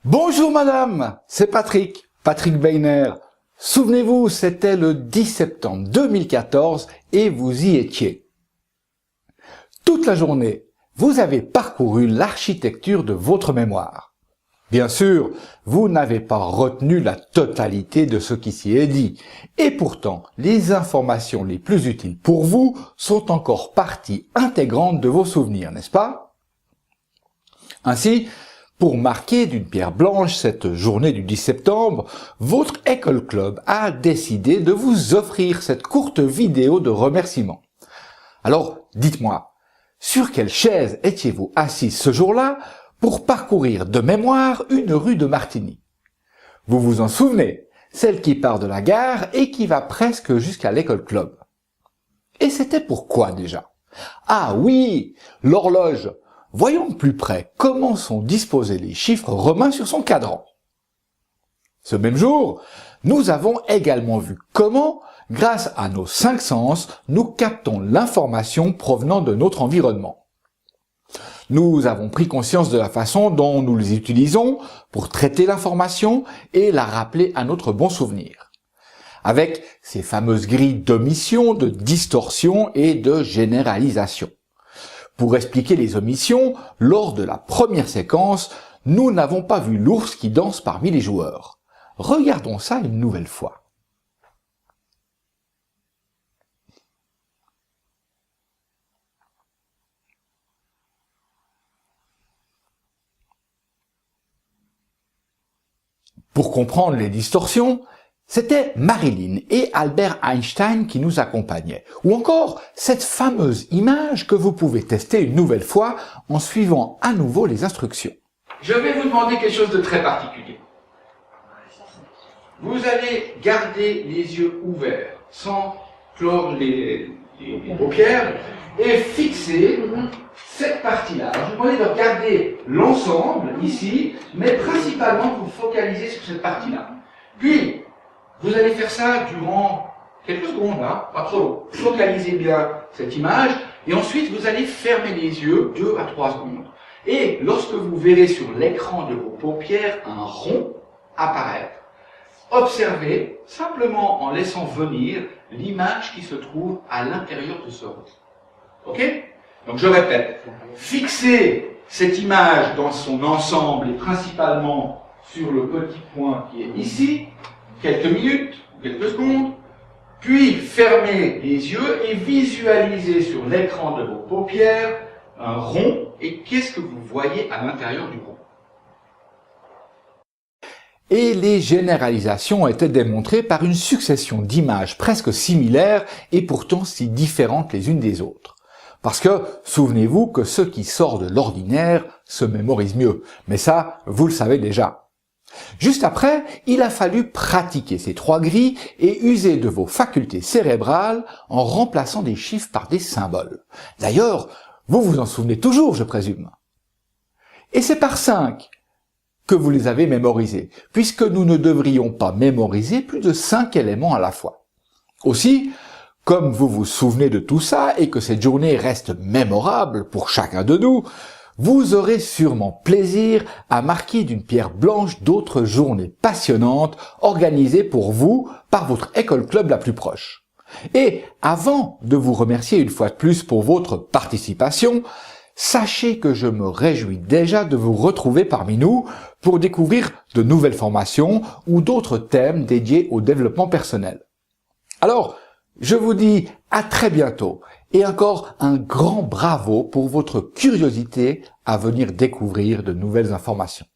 Bonjour madame, c'est Patrick Beiner. Souvenez-vous, c'était le 10 septembre 2014 et vous y étiez. Toute la journée, vous avez parcouru l'architecture de votre mémoire. Bien sûr, vous n'avez pas retenu la totalité de ce qui s'y est dit. Et pourtant, les informations les plus utiles pour vous sont encore partie intégrante de vos souvenirs, n'est-ce pas? Ainsi, pour marquer d'une pierre blanche cette journée du 10 septembre, votre École Club a décidé de vous offrir cette courte vidéo de remerciement. Alors, dites-moi, sur quelle chaise étiez-vous assis ce jour-là pour parcourir de mémoire une rue de Martigny? Vous vous en souvenez, celle qui part de la gare et qui va presque jusqu'à l'École Club. Et c'était pourquoi déjà? Ah oui, l'horloge. Voyons de plus près comment sont disposés les chiffres romains sur son cadran. Ce même jour, nous avons également vu comment, grâce à nos 5 sens, nous captons l'information provenant de notre environnement. Nous avons pris conscience de la façon dont nous les utilisons pour traiter l'information et la rappeler à notre bon souvenir. Avec ces fameuses grilles d'omission, de distorsion et de généralisation. Pour expliquer les omissions, lors de la première séquence, nous n'avons pas vu l'ours qui danse parmi les joueurs. Regardons ça une nouvelle fois. Pour comprendre les distorsions, c'était Marilyn et Albert Einstein qui nous accompagnaient. Ou encore cette fameuse image que vous pouvez tester une nouvelle fois en suivant à nouveau les instructions. Je vais vous demander quelque chose de très particulier. Vous allez garder les yeux ouverts, sans clore les paupières, et fixer cette partie-là. Alors, je vous demande de regarder l'ensemble ici, mais principalement vous focaliser sur cette partie-là. Puis, vous allez faire ça durant quelques secondes, hein, pas trop long. Focalisez bien cette image, et ensuite vous allez fermer les yeux 2 à 3 secondes. Et lorsque vous verrez sur l'écran de vos paupières un rond apparaître, observez simplement en laissant venir l'image qui se trouve à l'intérieur de ce rond. Ok? Donc je répète, fixez cette image dans son ensemble et principalement sur le petit point qui est ici, quelques minutes, quelques secondes, puis fermez les yeux et visualisez sur l'écran de vos paupières un rond et qu'est-ce que vous voyez à l'intérieur du rond. Et les généralisations étaient démontrées par une succession d'images presque similaires et pourtant si différentes les unes des autres. Parce que, souvenez-vous que ce qui sort de l'ordinaire se mémorise mieux. Mais ça, vous le savez déjà. Juste après, il a fallu pratiquer ces 3 grilles et user de vos facultés cérébrales en remplaçant des chiffres par des symboles. D'ailleurs, vous vous en souvenez toujours, je présume. Et c'est par 5 que vous les avez mémorisés, puisque nous ne devrions pas mémoriser plus de 5 éléments à la fois. Aussi, comme vous vous souvenez de tout ça et que cette journée reste mémorable pour chacun de nous, vous aurez sûrement plaisir à marquer d'une pierre blanche d'autres journées passionnantes organisées pour vous par votre École Club la plus proche. Et avant de vous remercier une fois de plus pour votre participation, sachez que je me réjouis déjà de vous retrouver parmi nous pour découvrir de nouvelles formations ou d'autres thèmes dédiés au développement personnel. Alors, je vous dis à très bientôt et encore un grand bravo pour votre curiosité à venir découvrir de nouvelles informations.